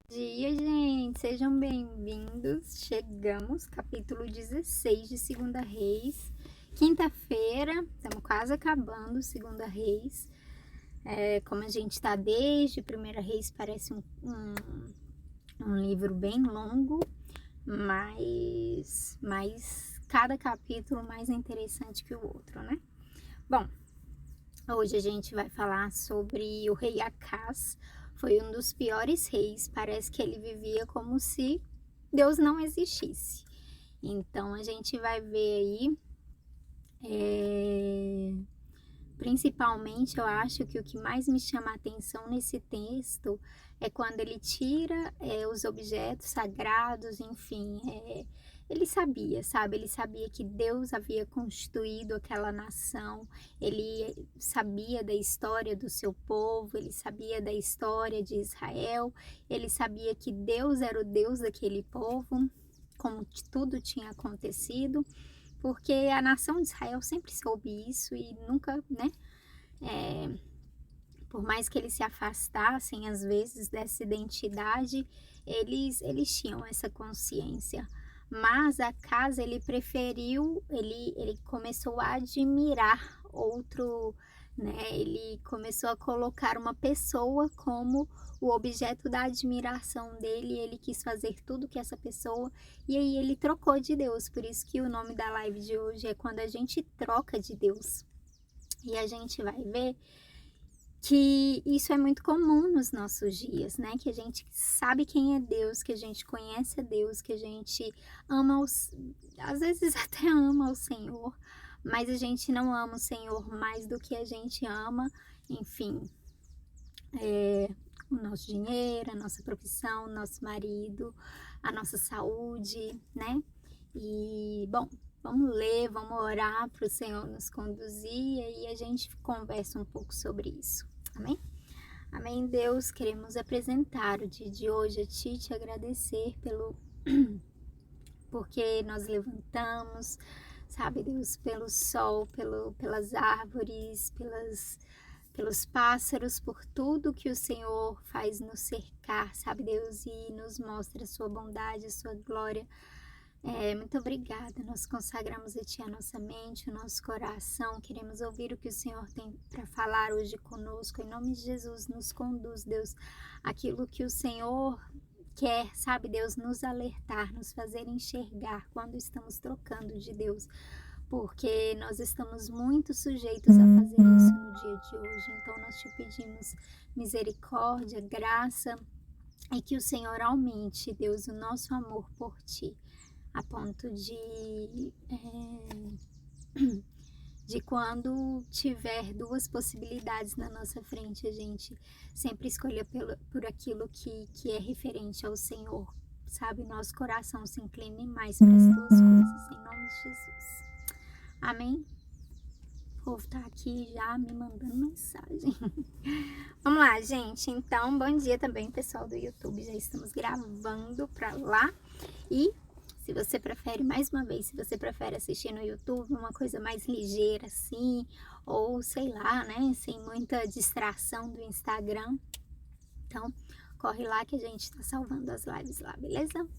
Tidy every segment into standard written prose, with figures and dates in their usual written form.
Dia, gente, sejam bem-vindos. Chegamos, capítulo 16 de Segunda Reis. Quinta-feira, estamos quase acabando Segunda Reis. Como a gente está desde Primeira Reis, parece um livro bem longo, mas cada capítulo mais interessante que o outro, né? Bom, hoje a gente vai falar sobre o rei Acaz. Foi um dos piores reis. Parece que ele vivia como se Deus não existisse. Então a gente vai ver aí, principalmente eu acho que o que mais me chama a atenção nesse texto é quando ele tira os objetos sagrados, enfim, ele sabia, sabe? Ele sabia que Deus havia constituído aquela nação, ele sabia da história do seu povo, ele sabia da história de Israel, ele sabia que Deus era o Deus daquele povo, como tudo tinha acontecido, porque a nação de Israel sempre soube isso e nunca, né? Por mais que eles se afastassem às vezes dessa identidade, eles tinham essa consciência. Mas a casa ele preferiu, ele começou a admirar outro, né? Ele começou a colocar uma pessoa como o objeto da admiração dele, ele quis fazer tudo que essa pessoa, e aí ele trocou de Deus. Por isso que o nome da live de hoje é quando a gente troca de Deus. E a gente vai ver que isso é muito comum nos nossos dias, né? Que a gente sabe quem é Deus, que a gente conhece a Deus, que a gente ama às vezes até ama o Senhor, mas a gente não ama o Senhor mais do que a gente ama, enfim, o nosso dinheiro, a nossa profissão, o nosso marido, a nossa saúde, né? E, bom, vamos ler, vamos orar para o Senhor nos conduzir e aí a gente conversa um pouco sobre isso. Amém? Amém, Deus, queremos apresentar o dia de hoje a Ti, te agradecer porque nós levantamos, sabe, Deus, pelo sol, pelas árvores, pelos pássaros, por tudo que o Senhor faz nos cercar, sabe, Deus, e nos mostra a sua bondade, a sua glória. Muito obrigada, nós consagramos a Ti a nossa mente, o nosso coração, queremos ouvir o que o Senhor tem para falar hoje conosco, em nome de Jesus, nos conduz, Deus, aquilo que o Senhor quer, sabe, Deus, nos alertar, nos fazer enxergar quando estamos trocando de Deus, porque nós estamos muito sujeitos a fazer isso no dia de hoje, então nós te pedimos misericórdia, graça, e que o Senhor aumente, Deus, o nosso amor por Ti, a ponto de quando tiver duas possibilidades na nossa frente, a gente sempre escolher por aquilo que é referente ao Senhor, sabe? Nosso coração se incline mais para as duas coisas, em nome de Jesus. Amém? O povo tá aqui já me mandando mensagem. Vamos lá, gente. Então, bom dia também, pessoal do YouTube. Já estamos gravando pra lá. E se você prefere, mais uma vez, se você prefere assistir no YouTube, uma coisa mais ligeira assim, ou sei lá, né, sem muita distração do Instagram, então corre lá que a gente tá salvando as lives lá, beleza?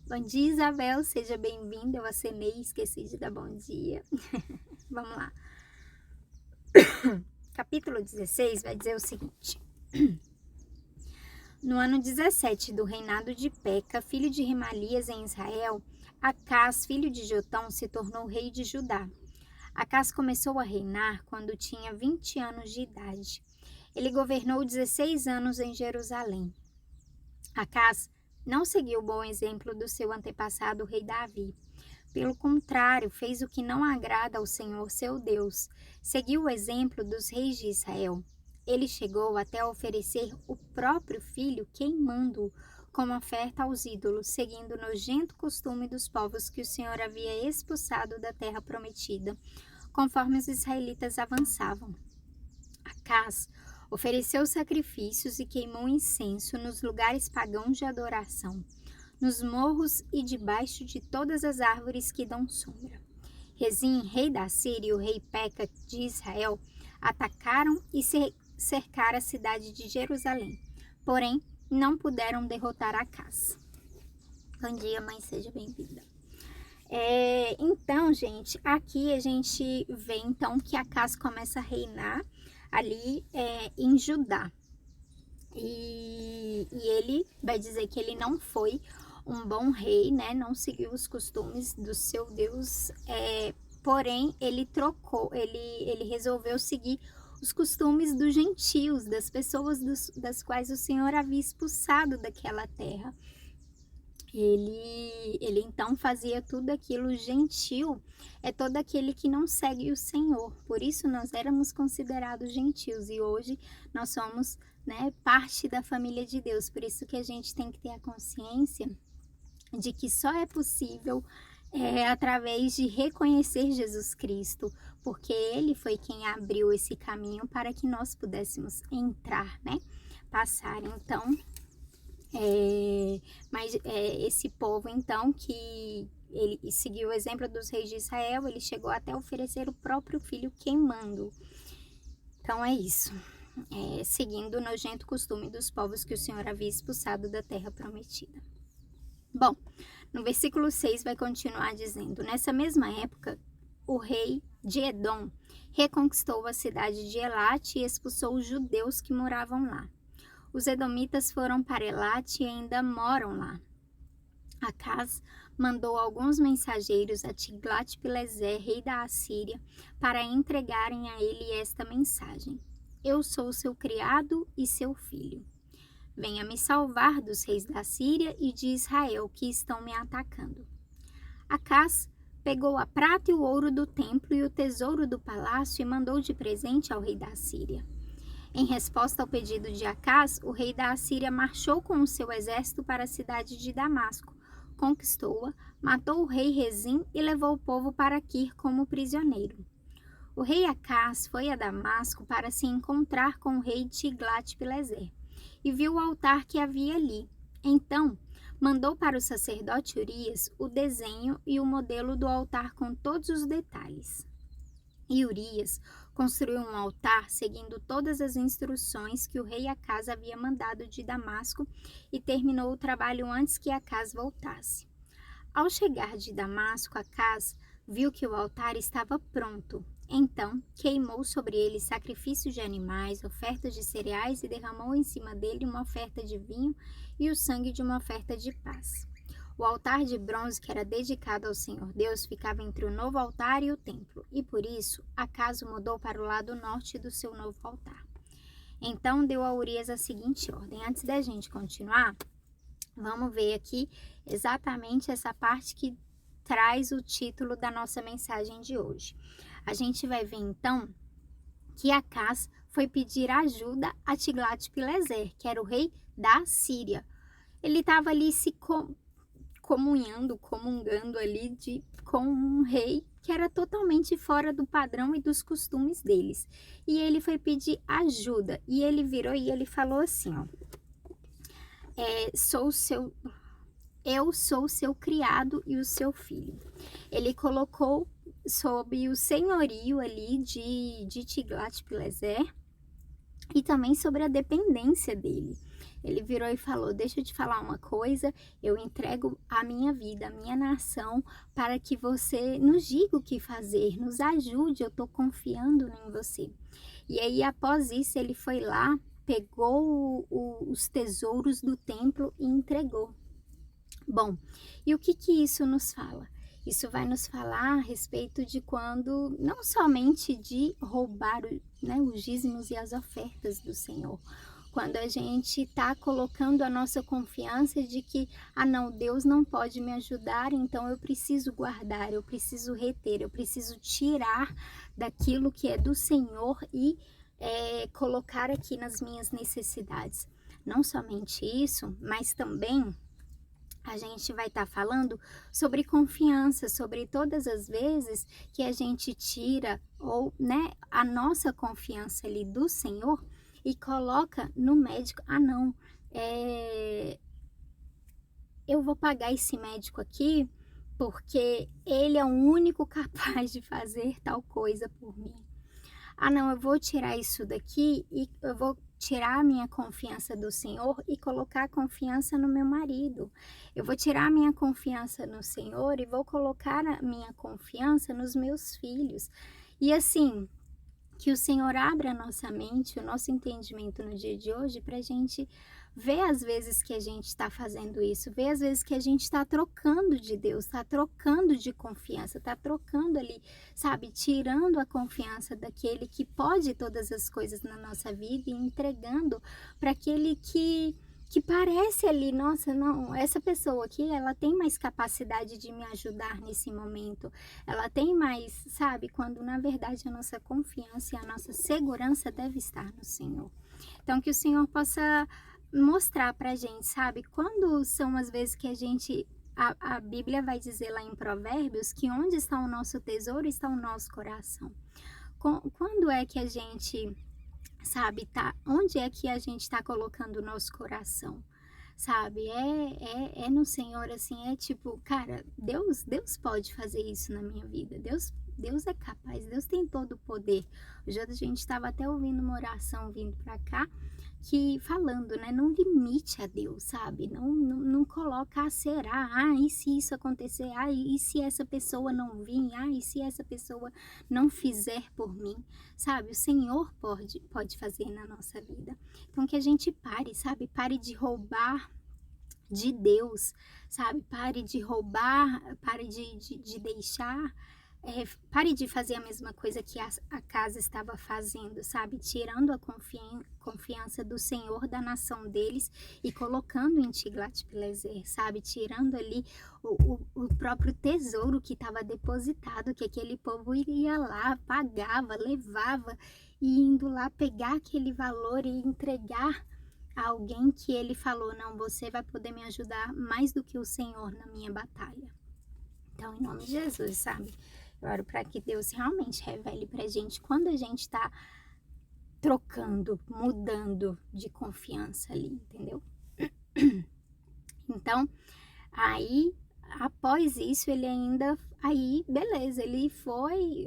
Bom dia, Isabel, seja bem-vinda, eu acenei, esqueci de dar bom dia. Vamos lá. Capítulo 16 vai dizer o seguinte: No ano 17 do reinado de Peca, filho de Remalias em Israel, Acás, filho de Jotão, se tornou rei de Judá. Acás começou a reinar quando tinha 20 anos de idade. Ele governou 16 anos em Jerusalém. Acás não seguiu o bom exemplo do seu antepassado, o rei Davi. Pelo contrário, fez o que não agrada ao Senhor, seu Deus. Seguiu o exemplo dos reis de Israel. Ele chegou até a oferecer o próprio filho queimando-o como oferta aos ídolos, seguindo o nojento costume dos povos que o Senhor havia expulsado da terra prometida, conforme os israelitas avançavam. Acás ofereceu sacrifícios e queimou incenso nos lugares pagãos de adoração, nos morros e debaixo de todas as árvores que dão sombra. Rezim, rei da Síria, e o rei Peca de Israel atacaram e cercaram a cidade de Jerusalém. Porém, não puderam derrotar Acaz. Bom dia, mãe, seja bem-vinda. Então, gente, aqui a gente vê então que Acaz começa a reinar ali em Judá. E ele vai dizer que ele não foi um bom rei, né? Não seguiu os costumes do seu Deus, porém ele resolveu seguir os costumes dos gentios, das pessoas das quais o Senhor havia expulsado daquela terra. Ele então fazia tudo aquilo gentil, é todo aquele que não segue o Senhor. Por isso nós éramos considerados gentios e hoje nós somos, né, parte da família de Deus. Por isso que a gente tem que ter a consciência de que só é possível através de reconhecer Jesus Cristo, porque Ele foi quem abriu esse caminho para que nós pudéssemos entrar, né, passar. Então, esse povo, então, que ele seguiu o exemplo dos reis de Israel, ele chegou até oferecer o próprio filho queimando. Então, é isso. Seguindo o nojento costume dos povos que o Senhor havia expulsado da terra prometida. Bom, no versículo 6 vai continuar dizendo: nessa mesma época, o rei de Edom reconquistou a cidade de Elate e expulsou os judeus que moravam lá. Os edomitas foram para Elate e ainda moram lá. Acaz mandou alguns mensageiros a Tiglat-Pileser, rei da Assíria, para entregarem a ele esta mensagem: eu sou seu criado e seu filho. Venha me salvar dos reis da Síria e de Israel que estão me atacando. Acaz pegou a prata e o ouro do templo e o tesouro do palácio e mandou de presente ao rei da Síria. Em resposta ao pedido de Acaz, o rei da Assíria marchou com o seu exército para a cidade de Damasco, conquistou-a, matou o rei Rezim e levou o povo para Quir como prisioneiro. O rei Acaz foi a Damasco para se encontrar com o rei Tiglat-Pileser e viu o altar que havia ali. Então, mandou para o sacerdote Urias o desenho e o modelo do altar com todos os detalhes. E Urias construiu um altar seguindo todas as instruções que o rei Acaz havia mandado de Damasco e terminou o trabalho antes que Acaz voltasse. Ao chegar de Damasco, Acaz viu que o altar estava pronto. Então, queimou sobre ele sacrifícios de animais, ofertas de cereais e derramou em cima dele uma oferta de vinho e o sangue de uma oferta de paz. O altar de bronze que era dedicado ao Senhor Deus ficava entre o novo altar e o templo, e por isso Acaz mudou para o lado norte do seu novo altar. Então deu a Urias a seguinte ordem. Antes da gente continuar, vamos ver aqui exatamente essa parte que traz o título da nossa mensagem de hoje. A gente vai ver então que Acaz foi pedir ajuda a Tiglat-Pileser, que era o rei da Síria. Ele estava ali se comungando ali com um rei que era totalmente fora do padrão e dos costumes deles. E ele foi pedir ajuda. E ele virou e ele falou assim, ó: eu sou seu criado e o seu filho. Ele colocou sob o senhorio ali de Tiglat-Pileser e também sobre a dependência dele. Ele virou e falou: deixa eu te falar uma coisa, eu entrego a minha vida, a minha nação, para que você nos diga o que fazer, nos ajude, eu estou confiando em você. E aí, após isso, ele foi lá, pegou os tesouros do templo e entregou. Bom, e o que isso nos fala? Isso vai nos falar a respeito de quando, não somente de roubar, né, os dízimos e as ofertas do Senhor, quando a gente está colocando a nossa confiança de que, não, Deus não pode me ajudar, então eu preciso guardar, eu preciso reter, eu preciso tirar daquilo que é do Senhor e colocar aqui nas minhas necessidades. Não somente isso, mas também a gente vai estar falando sobre confiança, sobre todas as vezes que a gente tira ou, né, a nossa confiança ali do Senhor e coloca no médico. Não, eu vou pagar esse médico aqui porque ele é o único capaz de fazer tal coisa por mim. Ah, não, eu vou tirar isso daqui e eu vou tirar a minha confiança do Senhor e colocar a confiança no meu marido. Eu vou tirar a minha confiança no Senhor e vou colocar a minha confiança nos meus filhos. E assim, que o Senhor abra a nossa mente, o nosso entendimento no dia de hoje, para a gente ver as vezes que a gente está fazendo isso, ver as vezes que a gente está trocando de Deus, está trocando de confiança, está trocando ali, sabe, tirando a confiança daquele que pode todas as coisas na nossa vida e entregando para aquele que parece ali, nossa, não, essa pessoa aqui, ela tem mais capacidade de me ajudar nesse momento, ela tem mais, sabe, quando na verdade a nossa confiança e a nossa segurança deve estar no Senhor. Então que o Senhor possa mostrar pra gente, sabe, quando são as vezes que a gente a Bíblia vai dizer lá em Provérbios que onde está o nosso tesouro está o nosso coração. Quando é que a gente, sabe, tá, onde é que a gente está colocando o nosso coração? Sabe, é no Senhor, assim, é tipo, cara, Deus pode fazer isso na minha vida, Deus é capaz, Deus tem todo o poder. Hoje a gente estava até ouvindo uma oração vindo para cá, que falando, né, não limite a Deus, sabe, não coloca a será, e se isso acontecer, e se essa pessoa não vir, e se essa pessoa não fizer por mim, sabe, o Senhor pode fazer na nossa vida. Então que a gente pare, sabe, pare de roubar de Deus, sabe? Pare de roubar, pare de deixar, pare de fazer a mesma coisa que a casa estava fazendo, sabe? Tirando a confiança do Senhor da nação deles e colocando em Tiglat-Pileser, sabe? Tirando ali o próprio tesouro que estava depositado, que aquele povo iria lá, pagava, levava, e indo lá pegar aquele valor e entregar a alguém que ele falou, não, você vai poder me ajudar mais do que o Senhor na minha batalha. Então, em nome de Jesus, sabe? Eu oro para que Deus realmente revele pra gente quando a gente tá trocando, mudando de confiança ali, entendeu? Então, aí, após isso, ele ainda, aí, beleza, ele foi,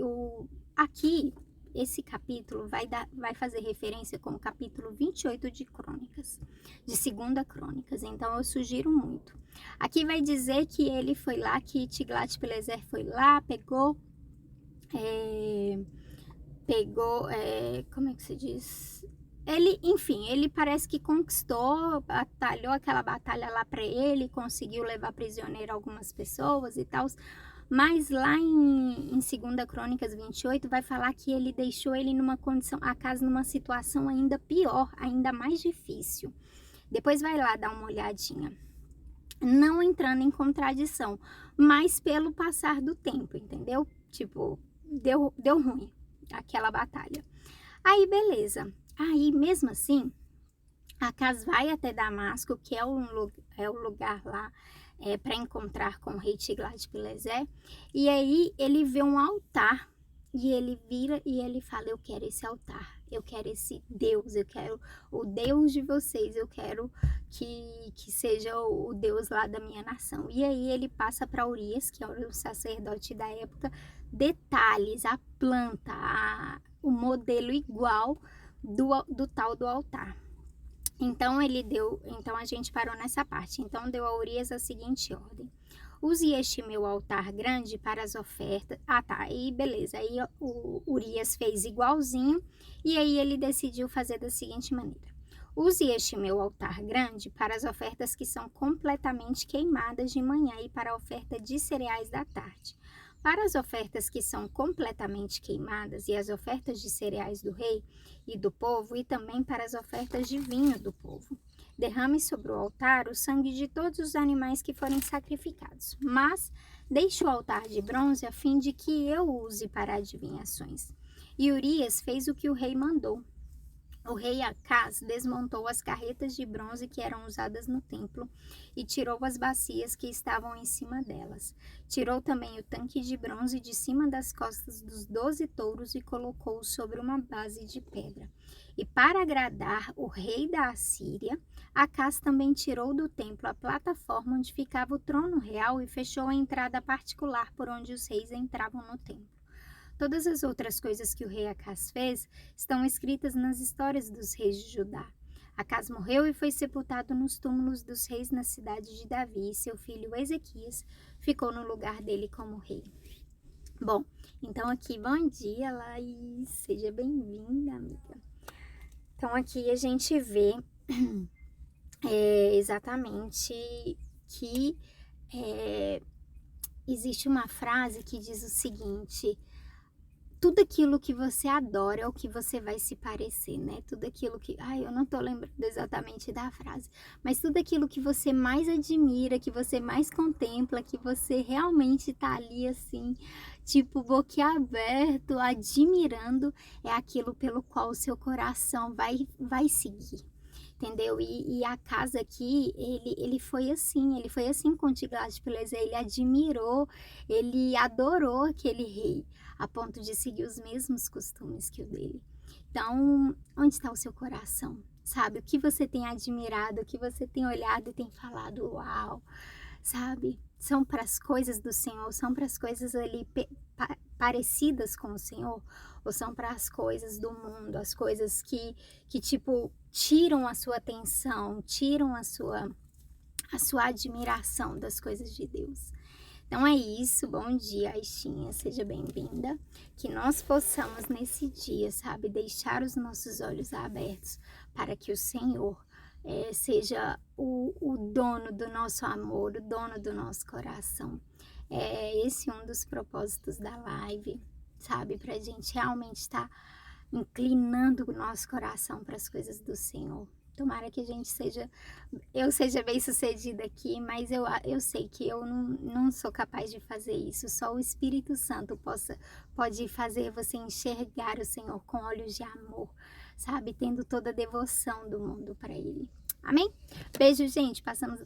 aqui, esse capítulo vai fazer referência com o capítulo 28 de Crônicas, de Segunda Crônicas, então eu sugiro muito. Aqui vai dizer que ele foi lá, que Tiglat-Pileser foi lá, como é que se diz? Ele, enfim, ele parece que conquistou, batalhou aquela batalha lá para ele, conseguiu levar prisioneiro algumas pessoas e tal. Mas lá em 2 Crônicas 28 vai falar que ele deixou ele numa condição, a casa numa situação ainda pior, ainda mais difícil. Depois vai lá dar uma olhadinha. Não entrando em contradição, mas pelo passar do tempo, entendeu? Tipo, deu ruim aquela batalha. Aí, beleza. Aí, mesmo assim, Acas vai até Damasco, que é o lugar lá para encontrar com o rei Tiglat-Pileser, e aí ele vê um altar, e ele vira e ele fala, eu quero esse altar, eu quero esse Deus, eu quero o Deus de vocês, eu quero que seja o Deus lá da minha nação. E aí ele passa para Urias, que era o sacerdote da época, detalhes, a planta, o modelo igual do tal do altar. Então a gente parou nessa parte. Então deu a Urias a seguinte ordem: use este meu altar grande para as ofertas. Ah, tá, aí beleza. Aí o Urias fez igualzinho e aí ele decidiu fazer da seguinte maneira: use este meu altar grande para as ofertas que são completamente queimadas de manhã e para a oferta de cereais da tarde. Para as ofertas que são completamente queimadas e as ofertas de cereais do rei e do povo, e também para as ofertas de vinho do povo. Derrame sobre o altar o sangue de todos os animais que forem sacrificados, mas deixe o altar de bronze a fim de que eu use para adivinhações. E Urias fez o que o rei mandou. O rei Acaz desmontou as carretas de bronze que eram usadas no templo e tirou as bacias que estavam em cima delas. Tirou também o tanque de bronze de cima das costas dos 12 touros e colocou-o sobre uma base de pedra. E para agradar o rei da Assíria, Acaz também tirou do templo a plataforma onde ficava o trono real e fechou a entrada particular por onde os reis entravam no templo. Todas as outras coisas que o rei Acás fez estão escritas nas histórias dos reis de Judá. Acás morreu e foi sepultado nos túmulos dos reis na cidade de Davi, e seu filho Ezequias ficou no lugar dele como rei. Bom, então aqui, bom dia, Laís, seja bem-vinda, amiga. Então aqui a gente vê exatamente que existe uma frase que diz o seguinte: tudo aquilo que você adora é o que você vai se parecer, né? Tudo aquilo que... Ai, eu não tô lembrando exatamente da frase. Mas tudo aquilo que você mais admira, que você mais contempla, que você realmente tá ali assim, tipo, boquiaberto, admirando, é aquilo pelo qual o seu coração vai seguir. Entendeu? E a casa aqui, ele foi assim com Tiglat-Pileser, ele admirou, ele adorou aquele rei, a ponto de seguir os mesmos costumes que o dele. Então, onde está o seu coração? Sabe? O que você tem admirado, o que você tem olhado e tem falado, uau, sabe? São para as coisas do Senhor, são para as coisas ali parecidas com o Senhor, ou são para as coisas do mundo, as coisas que tipo tiram a sua atenção, tiram a sua admiração das coisas de Deus. Então é isso, bom dia, Aistinha, seja bem-vinda. Que nós possamos nesse dia, sabe, deixar os nossos olhos abertos para que o Senhor seja o dono do nosso amor, o dono do nosso coração. É esse um dos propósitos da live, sabe, para a gente realmente estar inclinando o nosso coração para as coisas do Senhor. Tomara que a gente eu seja bem sucedida aqui, mas eu sei que eu não sou capaz de fazer isso. Só o Espírito Santo pode fazer você enxergar o Senhor com olhos de amor, sabe? Tendo toda a devoção do mundo para Ele. Amém? Beijo, gente. Passamos